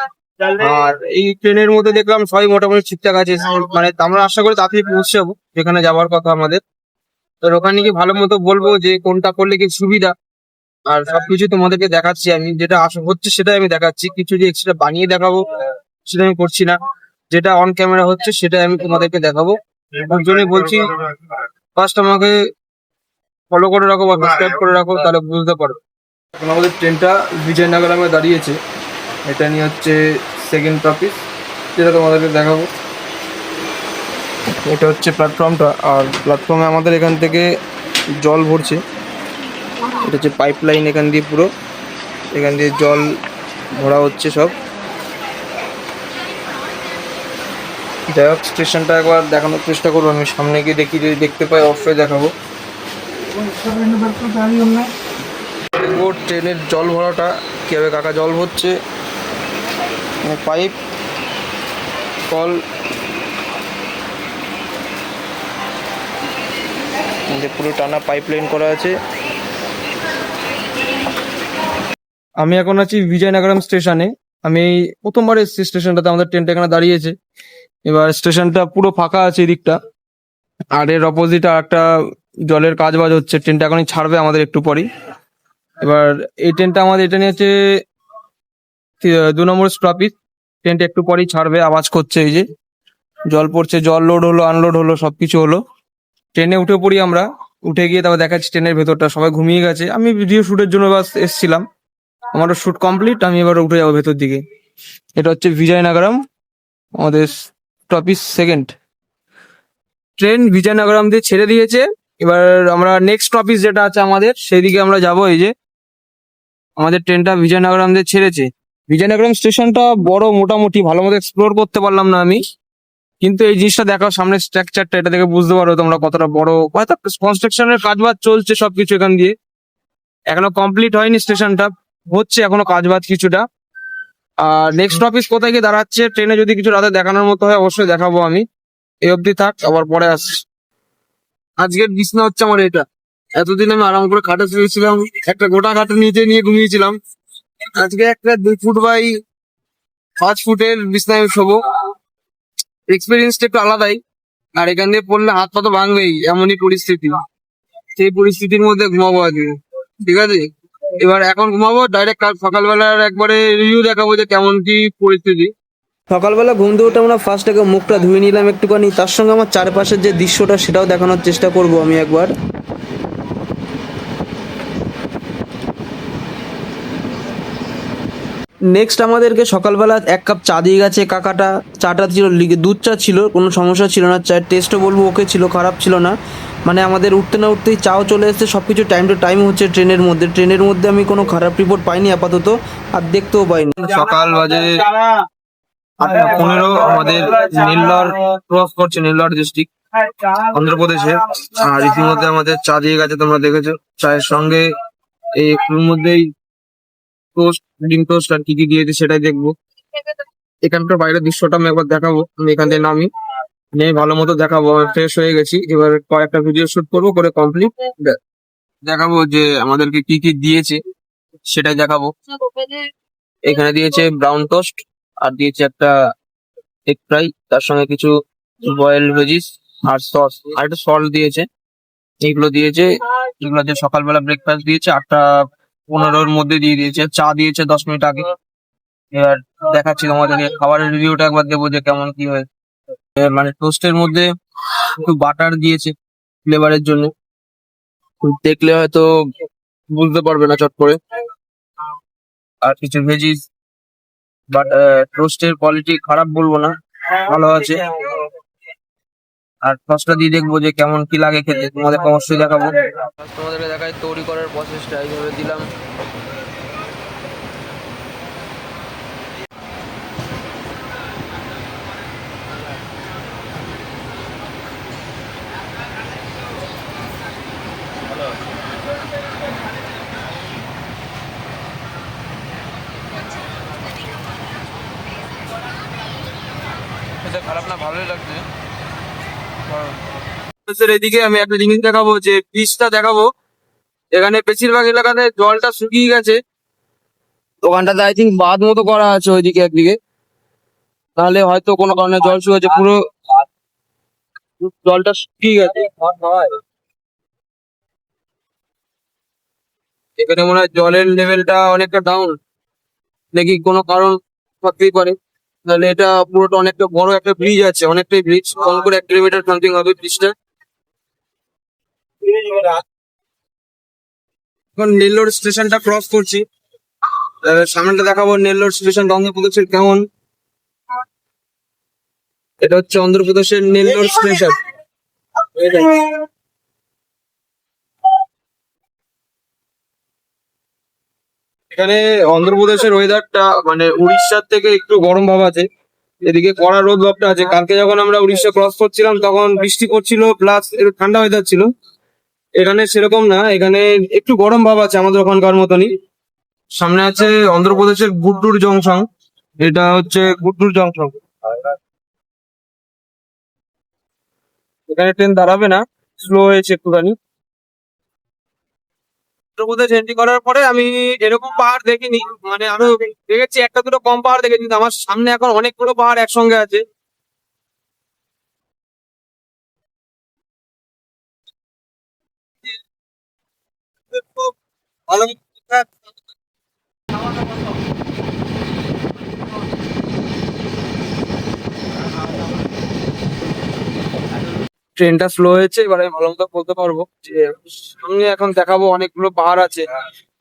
আর এই ট্রেনের মধ্যে দেখলাম সবাই মোটামুটি ঠিকঠাক আছে, মানে আমরা আশা করি তাড়াতাড়ি পৌঁছে যাবো যেখানে যাওয়ার কথা আমাদের। তো ওখানে কি ভালো মতো বলবো যে কোনটা করলে কি সুবিধা, আর সবকিছু তোমাদেরকে দেখাচ্ছি। আমি যেটা হচ্ছে সেটাই আমি দেখাচ্ছি, কিছু যে এক্সট্রা বানিয়ে দেখাবো সেটা আমি করছি না, যেটা অন ক্যামেরা হচ্ছে সেটাই আমি তোমাদেরকে দেখাবো। ওর জন্যই বলছি ফার্স্ট আমাকে ফলো করে রাখো বা সাবস্ক্রাইব করে রাখো, তাহলে বুঝতে পারো। এখন আমাদের ট্রেনটা বিজয়নগরমে দাঁড়িয়েছে। এটা নিয়ে হচ্ছে সেকেন্ড টপিক, যেটা তোমাদেরকে দেখাবো। এটা হচ্ছে প্ল্যাটফর্মটা, আর প্ল্যাটফর্মে আমাদের এখান থেকে জল ভরছে। এটা হচ্ছে পাইপ লাইন, এখান দিয়ে পুরো এখান দিয়ে জল ভরা হচ্ছে সব। যাই হোক, স্টেশনটা একবার দেখানোর চেষ্টা করবো। আমি সামনে গিয়ে দেখি, যদি দেখতে পাই অবশ্যই দেখাবো। ট্রেনের জল ভরাটা কীভাবে কাকা জল ভরছে, পাইপ কল পুরো টানা পাইপ লাইন করা আছে। আমি এখন আছি বিজয়নগরম স্টেশনে। আমি এই প্রথমবার এসেছি স্টেশনটাতে, আমাদের ট্রেনটা এখানে দাঁড়িয়েছে। এবার স্টেশনটা পুরো ফাঁকা আছে এই দিকটা, আর এর অপোজিটে একটা জলের কাজ বাজ হচ্ছে। ট্রেনটা এখনই ছাড়বে আমাদের একটু পরেই। এবার এই ট্রেনটা আমাদের, এটা নিয়ে হচ্ছে 2 নম্বর স্টপেজ। ট্রেনটা একটু পরেই ছাড়বে, আওয়াজ করছে। এই যে জল পড়ছে, জল লোড হলো, আনলোড হলো, সবকিছু হলো। ট্রেনে উঠে পড়ি আমরা। উঠে গিয়ে তারপর দেখাচ্ছি ট্রেনের ভেতরটা, সবাই ঘুমিয়ে গেছে। আমি ভিডিও শুটের জন্য বাস এসেছিলাম, আমারও শুট কমপ্লিট। আমি এবার উঠে যাবো ভেতর দিকে। এটা হচ্ছে বিজয়নগরম, আমাদের স্টপেজ সেকেন্ড। ট্রেন বিজয়নগরম দিয়ে ছেড়ে দিয়েছে। এবার আমরা নেক্সট স্টপেজ যেটা আছে আমাদের, সেদিকে আমরা যাব। এই যে আমাদের ট্রেনটা বিজয়নগরম দিয়ে ছেড়েছে। বিজয়নগরম স্টেশনটা বড়, মোটামুটি ভালো মতো এক্সপ্লোর করতে পারলাম না আমি, কিন্তু এই জিনিসটা দেখো, সামনের স্ট্রাকচারটা, এটা দেখে বুঝতে পারো তোমরা কতটা বড়। হয়তো কনস্ট্রাকশনের কাজ বাজ চলছে সবকিছু এখান দিয়ে, এখনো কমপ্লিট হয়নি স্টেশনটা, হচ্ছে এখনো কাজ বাজ কিছুটা। আর নেক্সট অফিস কোথায় গিয়ে দাঁড়াচ্ছে, ট্রেনে যদি কিছু রাতে দেখানোর মতো হয় অবশ্যই দেখাবো আমি। এই অবধি থাক, আবার পরে আসছি। আজকের বিছনা হচ্ছে আমার এটা। এতদিন আমি আরাম করে খাটে শুয়েছিলাম, একটা গোটা খাটে নিচে নিয়ে ঘুমিয়েছিলাম। আজকে একটা 2 ফুট বাই 5 ফুটের বিছনায় আমি শোবো। এক্সপিরিয়েন্সটা একটু আলাদাই। আর এখান দিয়ে পড়লে হাত পা তো ভাঙবেই, এমনই পরিস্থিতি। সেই পরিস্থিতির মধ্যে ঘুমাবো আজকে, ঠিক আছে। এবার এখন ঘুমাবো, ডাইরেক্ট কাল সকালবেলার একবারে রিভিউ দেখাবো যে কেমন কি পরিস্থিতি। সকালবেলা ঘুম থেকে উঠে আমরা ফার্স্ট আগে মুখটা ধুয়ে নিলাম একটুখানি, তার সঙ্গে আমার চারপাশের যে দৃশ্যটা সেটাও দেখানোর চেষ্টা করব আমি একবার। নেক্সট আমাদেরকে সকালবেলা 1 কাপ চা দিয়ে গেছে কাকাটা। চাটা ছিল দুধ চা ছিল, কোনো সমস্যা ছিল না। চায়ের টেস্টও বলবো ওকে ছিল, খারাপ ছিল না। মানে আমাদের উঠতে না উঠতেই চাও চলে এসেছে, সব কিছু টাইম টু টাইম হচ্ছে ট্রেনের মধ্যে। ট্রেনের মধ্যে আমি কোনো খারাপ রিপোর্ট পাইনি আপাতত, আর দেখতেও পাইনি। সকাল বাজে 8:15, আমাদের নীলনর ক্রস করছে, নীলনর ডিস্ট্রিক্ট অন্ধ্রপ্রদেশে। আর ইতিমধ্যে আমাদের চা দিয়ে গেছে, তোমরা দেখেছো। চায়ের সঙ্গে এই একটুর মধ্যেই টোস্ট, ডিম টোস্ট আর কি কি দিয়েছে সেটাই দেখবো। এখানকার বাইরের দৃশ্যটা আমি একবার দেখাবো। আমি এখান থেকে নামি, নিয়ে ভালো মতো দেখাবো। আমি ফ্রেশ হয়ে গেছি, এবার কয়েকটা ভিডিও শুট করবো, করে কমপ্লিট দেখাবো যে আমাদেরকে কি কি দিয়েছে সেটাই দেখাবো। এখানে দিয়েছে ব্রাউন টোস্ট, আর দিয়েছে একটা এগ ফ্রাই, তার সঙ্গে কিছু বয়েল ভেজিস আর সস, আর একটা সল্ট দিয়েছে। এইগুলো দিয়েছে, এগুলো যে সকালবেলা ব্রেকফাস্ট দিয়েছে। 8:15-র মধ্যে দিয়ে দিয়েছে। চা দিয়েছে 10 মিনিট আগে। এবার দেখাচ্ছি তোমাদের খাবারের রিভিউটা একবার দেবো যে কেমন কি হয়। মানে টোস্টের মধ্যে একটু বাটার দিয়েছে ফ্লেভারের জন্য, দেখলে হয়তো বুঝতে পারবে না চট করে। আর কিছু ভেজিস, বাট টোস্টের কোয়ালিটি খারাপ বলবো না, ভালো আছে। আর সসটা দিয়ে দেখবো যে কেমন কি লাগে খেতে, তোমাদের অবশ্যই দেখাবো। তোমাদেরকে দেখাই তৈরি করার প্রসেসটা। এইভাবে দিলাম, খারাপ না, ভালোই লাগছে। এদিকে আমি একটা জিনিস দেখাবো, যে বীজটা দেখাবো। এখানে বেশিরভাগ এলাকাতে জলটা শুকিয়ে গেছে। দোকানটাতে আই থিঙ্ক বাঁধ মতো করা আছে ওইদিকে একদিকে, নাহলে হয়তো কোনো কারণে জল শুকিয়েছে, পুরো জলটা শুকিয়ে গেছে। এখানে মনে হয় জলের লেভেলটা অনেকটা ডাউন, দেখি কোনো কারণ থাকতেই পারে। তাহলে এটা পুরোটা অনেকটা বড় একটা ব্রিজ আছে, অনেকটাই ব্রিজ, কম করে 1 কিলোমিটার সামথিং হবে ব্রিজটা। এখন নেল্লোর স্টেশনটা ক্রস করছি। সামনেটা দেখাবো নেল্লোর স্টেশন অন্ধ্রপ্রদেশের কেমন। এটা হচ্ছে অন্ধ্রপ্রদেশের নেল্লোর স্টেশন। এখানে অন্ধ্রপ্রদেশের ওয়েদারটা মানে উড়িষ্যার থেকে একটু গরম ভাব আছে, এদিকে কড়া রোদ ভাবটা আছে। কালকে যখন আমরা উড়িষ্যা ক্রস করছিলাম তখন বৃষ্টি পড়ছিল, প্লাস একটু ঠান্ডা ওয়েদার ছিল। এখানে সেরকম না, এখানে একটু গরম ভাব আছে আমাদের ওখানকার মতনই। সামনে আছে অন্ধ্রপ্রদেশের গুড্ডুর জংশন। এটা হচ্ছে গুড্ডুর জংশন। এখানে ট্রেন দাঁড়াবে না, স্লো হয়েছে একটুখানি। উত্তরপ্রদেশ এন্ট্রি করার পরে আমি এরকম পাহাড় দেখিনি, মানে আমি দেখেছি একটা দুটো কম পাহাড় দেখেছি, কিন্তু আমার সামনে এখন অনেকগুলো পাহাড় একসঙ্গে আছে। খুব ভালো। ট্রেনটা স্লো হয়েছে, এবার আমি ভালো মতো বলতে পারবো যে সামনে এখন দেখাবো অনেকগুলো পাহাড় আছে,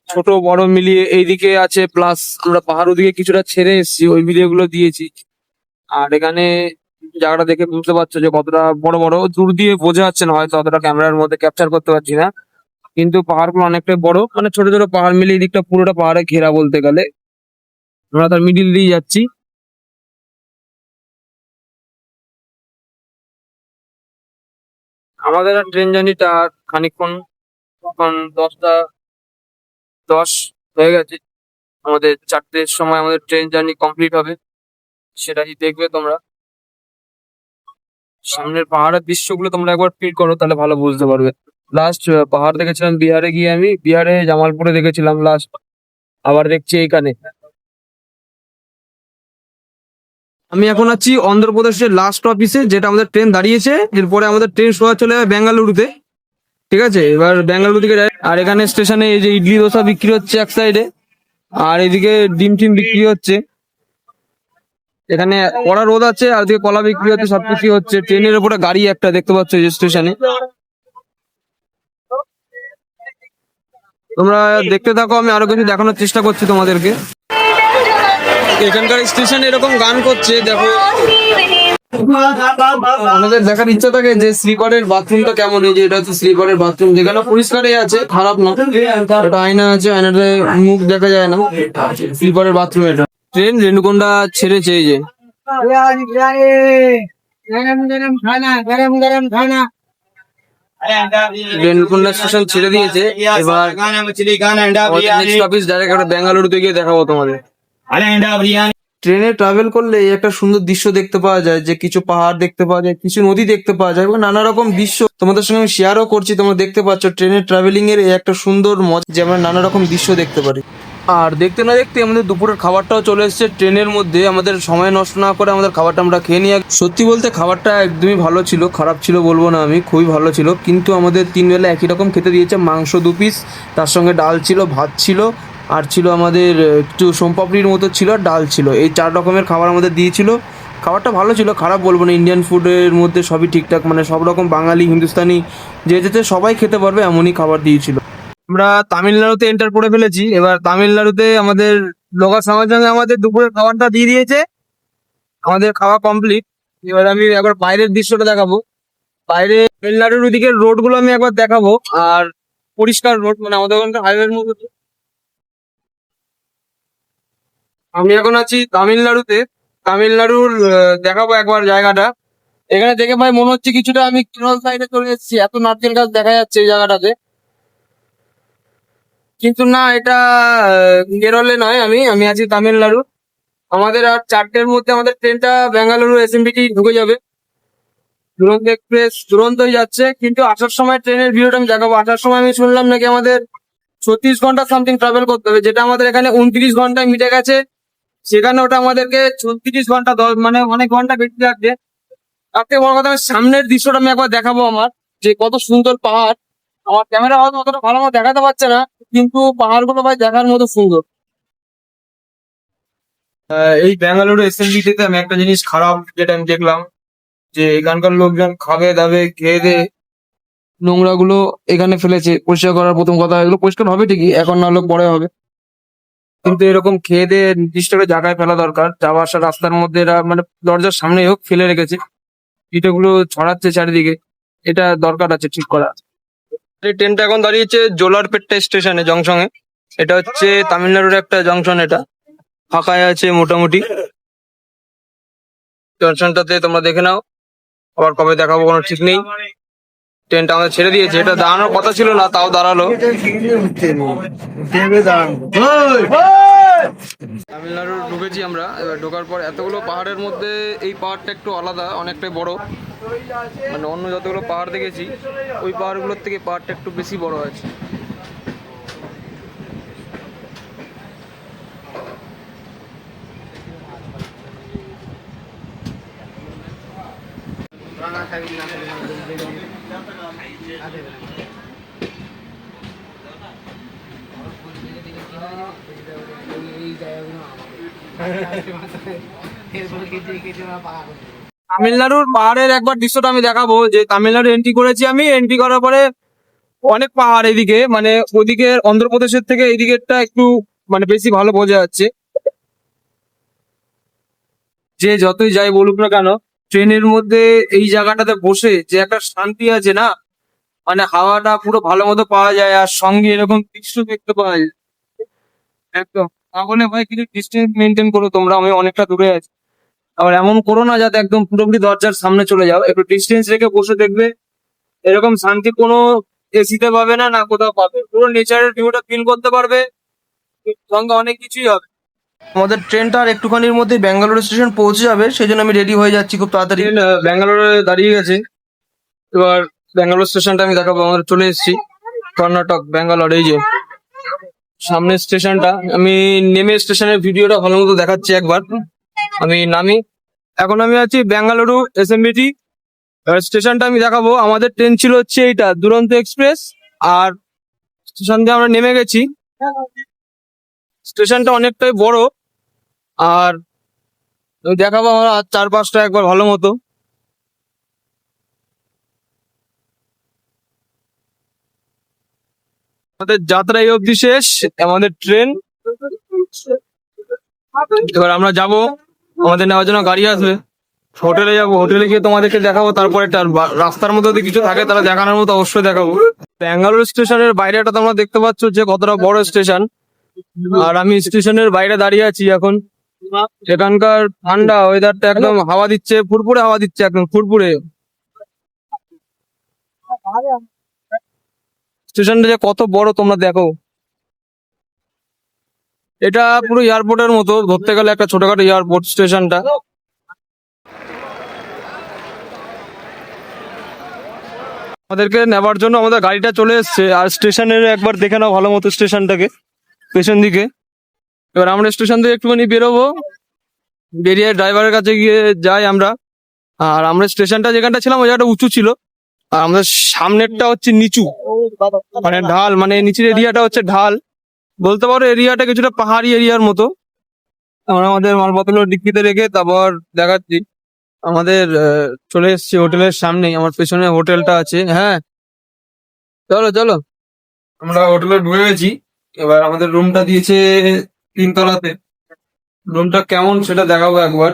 ছোট বড় মিলিয়ে এইদিকে আছে, প্লাস আমরা পাহাড় ওদিকে কিছুটা ছেড়ে এসেছি, ওই ভিডিও গুলো দিয়েছি। আর এখানে জায়গাটা দেখে বুঝতে পারছো যে কতটা বড় বড়, দূর দিয়ে বোঝা যাচ্ছে না হয়তো, অতটা ক্যামেরার মধ্যে ক্যাপচার করতে পারছি না, কিন্তু পাহাড়গুলো অনেকটাই বড়, মানে ছোট ছোট পাহাড় মিলিয়ে এই দিকটা পুরোটা পাহাড়ে ঘেরা বলতে গেলে। আমরা তার মিডিল দিয়ে যাচ্ছি। আমাদের ট্রেন জার্নিটা খানিকক্ষণ, এখন 10টা 10 হয়ে গেছে। আমাদের 4টের সময় আমাদের ট্রেন জার্নি কমপ্লিট হবে, সেটাই দেখবে তোমরা। সামনের পাহাড়ের দৃশ্যগুলো তোমরা একবার ফিল করো, তাহলে ভালো বুঝতে পারবে। লাস্ট পাহাড় দেখেছিলাম বিহারে গিয়ে, আমি বিহারে জামালপুরে দেখেছিলাম লাস্ট, আবার দেখছি এইখানে। আমি এখন আছি অন্ধ্রপ্রদেশের লাস্ট অফিসে, যেটা আমাদের ট্রেন দাঁড়িয়েছে, এরপরে আমাদের ট্রেন সোজা চলে যাবে বেঙ্গালুরুতে। ঠিক আছে, এবার বেঙ্গালুরু থেকে আর এখানে স্টেশনে এই যে ইডলি দোসা বিক্রি হচ্ছে এক সাইডে, আর এদিকে ডিম টিম বিক্রি হচ্ছে। এখানে কড়া রোদ আছে, আর এদিকে কলা বিক্রি হচ্ছে, সবকিছু হচ্ছে। ট্রেনের উপরে গাড়ি একটা দেখতে পাচ্ছ এই যে স্টেশনে। তোমরা দেখতে থাকো, আমি আরো কিছু দেখানোর চেষ্টা করছি তোমাদেরকে। এখানকার স্টেশন এরকম গান করছে, দেখো। আমাদের দেখার ইচ্ছা থাকে যে স্লিপারের বাথরুমটা কেমন। এই যে এটা হচ্ছে স্লিপারের বাথরুম, যেখানে পরিষ্কারই আছে, খারাপ না। এটা আয়না আছে, আয়নাতে মুখ দেখা যায় না। স্লিপারের বাথরুম এটা। ট্রেন রেণুকুন্ডা ছেড়েছে, এই যে রেণুকুন্ডা স্টেশন ছেড়ে দিয়েছে। এবার নেক্সট অফিস ডাইরেক্ট একটা বেঙ্গালুরুতে গিয়ে দেখাবো তোমাদের। ট্রেনে ট্রাভেল করলে এই একটা সুন্দর দৃশ্য দেখতে পাওয়া যায়, যে কিছু পাহাড় দেখতে পাওয়া যায়, কিছু নদী দেখতে পাওয়া যায়, এবং নানা রকম দৃশ্য তোমাদের সঙ্গে আমি শেয়ারও করছি। তোমরা দেখতে পাচ্ছ ট্রেনের ট্রাভেলিং এর এই একটা সুন্দর মজা, যে আমরা নানা রকম দৃশ্য দেখতে পারি। আর দেখতে না দেখতে আমাদের দুপুরের খাবারটাও চলে এসেছে ট্রেনের মধ্যে। আমাদের সময় নষ্ট না করে আমাদের খাবারটা আমরা খেয়ে নিয়ে, সত্যি বলতে খাবারটা একদমই ভালো ছিল, খারাপ ছিল বলবো না আমি, খুবই ভালো ছিল। কিন্তু আমাদের 3 বেলা একই রকম খেতে দিয়েছে, মাংস 2 পিস, তার সঙ্গে ডাল ছিল, ভাত ছিল, আর ছিল আমাদের একটু সোমপাপড়ির মতো ছিল, আর ডাল ছিল। এই 4 রকমের খাবার আমাদের দিয়েছিল। খাবারটা ভালো ছিল, খারাপ বলবো না। ইন্ডিয়ান ফুডের মধ্যে সবই ঠিকঠাক, মানে সব রকম বাঙালি হিন্দুস্তানি যে যেতে সবাই খেতে পারবে এমনই খাবার দিয়েছিল। আমরা তামিলনাড়ুতে এন্টার করে ফেলেছি। এবার তামিলনাড়ুতে আমাদের লোকাল সঙ্গে সঙ্গে আমাদের দুপুরের খাবারটা দিয়ে দিয়েছে, আমাদের খাওয়া কমপ্লিট। এবার আমি একবার বাইরের দৃশ্যটা দেখাবো। বাইরে তামিলনাড়ুর ওদিকের রোড গুলো আমি একবার দেখাবো। আর পরিষ্কার রোড, মানে আমাদের ওখানকার হাইওয়ের মধ্যে। আমি এখন আছি তামিলনাড়ুতে। তামিলনাড়ুর দেখাবো একবার জায়গাটা। এখানে দেখে ভাই মনে হচ্ছে কিছুটা আমি কেরল সাইডে চলে এসেছি, এত নারকেল গাছ দেখা যাচ্ছে এই জায়গাটাতে। কিন্তু না, এটা কেরলে নয়, আমি আমি আছি তামিলনাড়ু। আমাদের আর 4টের মধ্যে আমাদের ট্রেনটা বেঙ্গালুরু এসএমবিটি ঢুকে যাবে। দুরন্ত এক্সপ্রেস দুরন্তই যাচ্ছে, কিন্তু আসার সময় ট্রেনের ভিউটা আমি দেখাবো। আসার সময় আমি শুনলাম নাকি আমাদের 36 ঘন্টা সামথিং ট্রাভেল করতে হবে, যেটা আমাদের এখানে 29 ঘন্টায় মিটে গেছে। সেখানে ওটা আমাদেরকে 36 ঘন্টা, মানে অনেক ঘন্টা বেশি লাগছে। তার থেকে বড় কথা, আমি সামনের দৃশ্যটা আমি একবার দেখাবো আমার, যে কত সুন্দর পাহাড়। আমার ক্যামেরা হয়তো অতটা ভালো মতো দেখাতে পারছে না, কিন্তু পাহাড়গুলো ভাই দেখার মতো সুন্দর। এই বেঙ্গালুরু এসএমবিটিতে আমি একটা জিনিস খারাপ যেটা আমি দেখলাম, যে এখানকার লোকজন খাবে দাবে খেয়ে দে নোংরা গুলো এখানে ফেলেছে, পরিষ্কার করার প্রথম কথা, এগুলো পরিষ্কার হবে ঠিকই, এখন না হলে পরে হবে, কিন্তু এরকম খেয়ে দিয়ে নির্দিষ্ট করে জায়গায় ফেলা দরকার। যাওয়া আসার রাস্তার মধ্যে এরা মানে দরজার সামনেই হোক ফেলে রেখেছে, ইটেগুলো ছড়াচ্ছে চারিদিকে, এটা দরকার আছে ঠিক করা। এই ট্রেনটা এখন দাঁড়িয়েছে জোলারপেট্টা স্টেশনে, জংশনে। এটা হচ্ছে তামিলনাড়ুর একটা জংশন, এটা ফাঁকায় আছে মোটামুটি। জংশনটাতে তোমরা দেখে নাও, আবার কবে দেখাবো কোনো ঠিক নেই। ট্রেনটা আমাদের ছেড়ে দিয়েছে, এটা দাঁড়ানোর কথা ছিল না, তাও দাঁড়ালো। তামিলনাড়ু ঢুকেছি আমরা, এবার ঢোকার পর এতগুলো পাহাড়ের মধ্যে এই পাহাড়টা একটু আলাদা, অনেকটাই বড়, মানে অন্য যতগুলো পাহাড় দেখেছি ওই পাহাড়গুলোর থেকে পাহাড়টা একটু বেশি বড় আছে। তামিলনাড়ুর পাহাড়ের একবার দৃশ্যটা আমি দেখাবো, যে তামিলনাড়ু এন্ট্রি করেছি আমি, এন্ট্রি করার পরে অনেক পাহাড় এদিকে, মানে ওদিকে অন্ধ্রপ্রদেশের থেকে এইদিকেরটা একটু মানে বেশি ভালো বোঝা যাচ্ছে। যে যতই যাই বলুক না কেন, ট্রেনের মধ্যে এই জায়গাটাতে বসে যে একটা শান্তি আছে না, মানে হাওয়াটা পুরো ভালো মতো পাওয়া যায়, আর সঙ্গে এরকম দৃশ্য দেখতে পাওয়া যায় একদম। তাহলে ভাই কিছু ডিস্টেন্স মেনটেন করো তোমরা, আমি অনেকটা দূরে আছি। আবার এমন করো না যাতে একদম পুরোপুরি দরজার সামনে চলে যাও, একটু ডিস্টেন্স রেখে বসে দেখবে। এরকম শান্তি কোনো এসিতে পাবে না, না কোথাও পাবে, পুরো নেচারের ভিউটা ফিল করতে পারবে, সঙ্গে অনেক কিছুই হবে। আমাদের ট্রেনটা আর একটুখানির মধ্যে ব্যাঙ্গালোর স্টেশন পৌঁছে যাবে, সেই জন্য আমি রেডি হয়ে যাচ্ছি খুব তাড়াতাড়ি। ব্যাঙ্গালোরে দাঁড়িয়ে গেছে, এবার ব্যাঙ্গালোর স্টেশনটা আমি দেখাবো। আমরা চলে এসেছি কর্ণাটক, ব্যাঙ্গালোর, এই যে সামনের স্টেশনটা। আমি নেমে স্টেশনের ভিডিওটা ভালো মতো দেখাচ্ছি একবার। আমি নামি, এখন আমি আছি বেঙ্গালুরু এসএমবিটি স্টেশনটা আমি দেখাবো। আমাদের ট্রেন ছিল হচ্ছে এইটা দুরন্ত এক্সপ্রেস, আর স্টেশন দিয়ে আমরা নেমে গেছি। স্টেশনটা অনেকটাই বড়, আর আমি দেখাবো আমরা চারপাশটা একবার ভালো মতো। আমাদের যাত্রা এই অবধি শেষ, আমাদের ট্রেন। এবার আমরা যাব, আমাদের নেওয়ার জন্য গাড়ি আসবে, হোটেলে যাবো, হোটেলে গিয়ে তোমাদেরকে দেখাবো। তারপরে একটা রাস্তার মধ্যে যদি কিছু থাকে তাহলে দেখানোর মতো অবশ্যই দেখাবো। ব্যাঙ্গালোর স্টেশনের বাইরেটা তোমরা দেখতে পাচ্ছ যে কতটা বড় স্টেশন, আর আমি স্টেশনের বাইরে দাঁড়িয়ে আছি এখন। এখানকার ঠান্ডা ওয়েদারটা, একদম হাওয়া দিচ্ছে, ফুরফুরে হাওয়া দিচ্ছে, একদম ফুরফুরে। স্টেশনটা যে কত বড় তোমরা দেখো, এটা পুরো এয়ারপোর্টের মতো ধরতে গেলে, একটা ছোটখাটো এয়ারপোর্ট স্টেশনটা। আমাদেরকে নেবার জন্য আমাদের গাড়িটা চলে এসছে, আর স্টেশনের একবার দেখে নাও ভালো মতো স্টেশনটাকে পেছন দিকে। এবার আমরা স্টেশন থেকে একটুখানি বেরোবো, বেরিয়ে ড্রাইভারের কাছে গিয়ে যাই আমরা। আর আমরা স্টেশনটা যেখানটা ছিলাম ওই জায়গাটা উঁচু ছিল, আর আমাদের সামনেরটা হচ্ছে নিচু, মানে ঢাল, মানে নিচের এরিয়াটা হচ্ছে ঢাল, বলতে পারো এরিয়াটা কিছুটা পাহাড়ি এরিয়ার মতো। আমরা আমাদের মালপত্র ডিক্কিতে রেখে তারপর দেখাচ্ছি। আমাদের চলে এসেছি হোটেলের সামনেই, আমার পেছনে হোটেলটা আছে। হ্যাঁ চলো চলো, আমরা হোটেলে ঢুকে গেছি। এবার আমাদের রুমটা দিয়েছে 3 তলাতে, রুমটা কেমন সেটা দেখাবো একবার।